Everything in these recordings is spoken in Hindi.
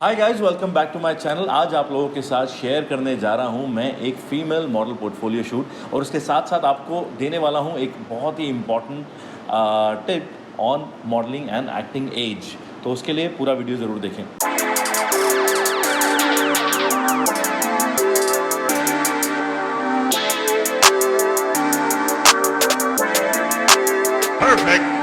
Hi guys, welcome back to my channel. आज आप लोगों के साथ शेयर करने जा रहा हूं मैं एक फीमेल मॉडल पोर्टफोलियो शूट और उसके साथ साथ आपको देने वाला हूं एक बहुत ही important tip on modelling and acting age. तो उसके लिए पूरा वीडियो ज़रूर देखें। Perfect.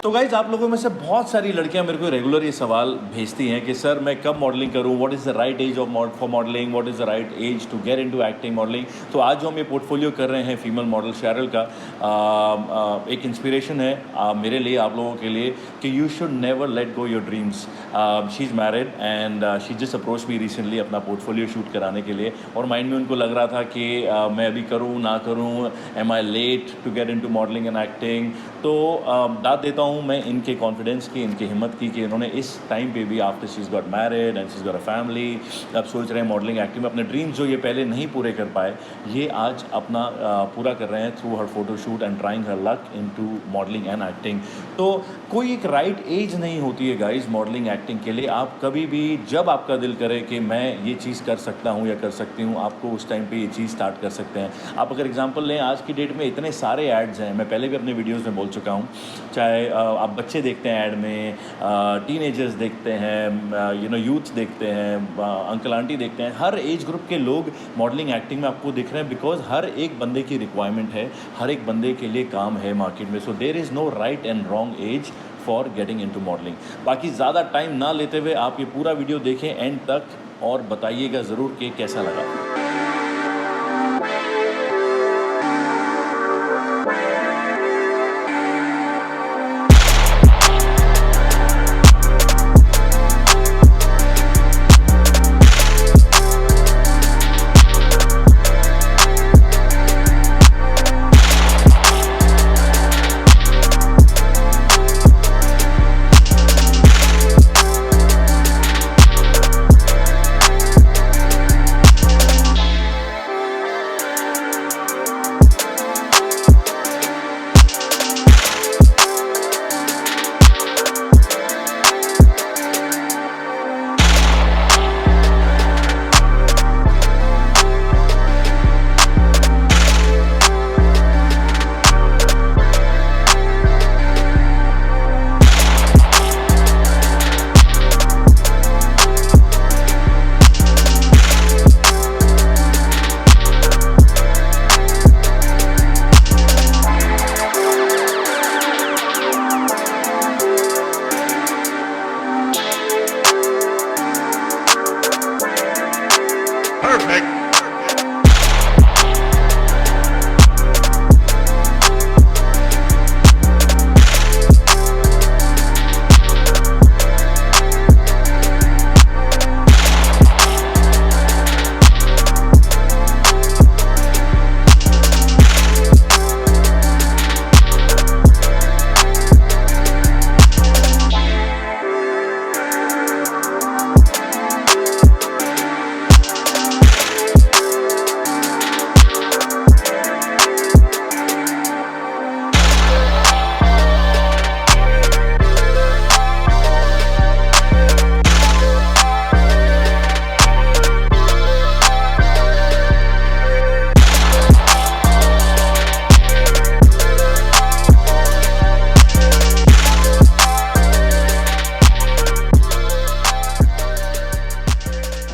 तो गाइज, आप लोगों में से बहुत सारी लड़कियां मेरे को रेगुलर ये सवाल भेजती हैं कि सर मैं कब मॉडलिंग करूं, what is the right age of for modelling, what is the right age to get into acting modelling. तो आज जो हम ये पोर्टफोलियो कर रहे हैं फीमेल मॉडल शेरल का, एक इंस्पिरेशन है मेरे लिए, आप लोगों के लिए, कि you should never let go your dreams. She is married and she just approach me recently अपना पोर्टफोलियो शूट कराने के लिए, और माइंड में उनको लग रहा था कि मैं अभी करूँ ना करूँ, am I late to get into modelling and acting. तो दाद देता हूँ मैं इनके कॉन्फिडेंस की, इनकी हिम्मत की, कि इन्होंने इस टाइम पे भी after she is got married and she is got a family, अब सोच रहे हैं मॉडलिंग एक्टिंग में अपने ड्रीम्स जो ये पहले नहीं पूरे कर पाए, ये आज अपना पूरा कर रहे हैं through her photoshoot and trying her luck into modelling and acting. तो कोई एक राइट एज नहीं होती है गाइज मॉडलिंग एक्टिंग के लिए। आप कभी भी जब आपका दिल करे कि मैं ये चीज़ कर सकता हूँ या कर सकती हूँ, आपको उस टाइम पे ये चीज़ स्टार्ट कर सकते हैं। आप अगर एग्जांपल लें, आज की डेट में इतने सारे एड्स हैं, मैं पहले भी अपने वीडियोज़ में बोल चुका हूँ, चाहे आप बच्चे देखते हैं ऐड में, टीनेजर्स देखते हैं, यूथ देखते हैं, अंकल आंटी देखते हैं, हर एज ग्रुप के लोग मॉडलिंग एक्टिंग में आपको दिख रहे हैं, बिकॉज हर एक बंदे की रिक्वायरमेंट है, हर एक बंदे के लिए काम है मार्केट में। So there is no right and wrong age for getting into modelling. बाकी ज़्यादा टाइम ना लेते हुए आप ये पूरा वीडियो देखें एंड तक और बताइएगा ज़रूर कि कैसा लगा।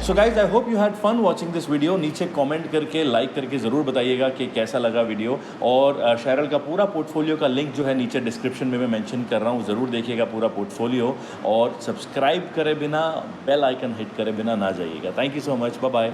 So guys I hope you had fun watching this video. नीचे कमेंट करके लाइक करके ज़रूर बताइएगा कि कैसा लगा वीडियो। और शेरल का पूरा पोर्टफोलियो का लिंक जो है नीचे डिस्क्रिप्शन में मैं मेंशन कर रहा हूँ, ज़रूर देखिएगा पूरा पोर्टफोलियो। और सब्सक्राइब करे बिना, बेल आइकन हिट करे बिना ना जाइएगा। Thank you so much, bye bye.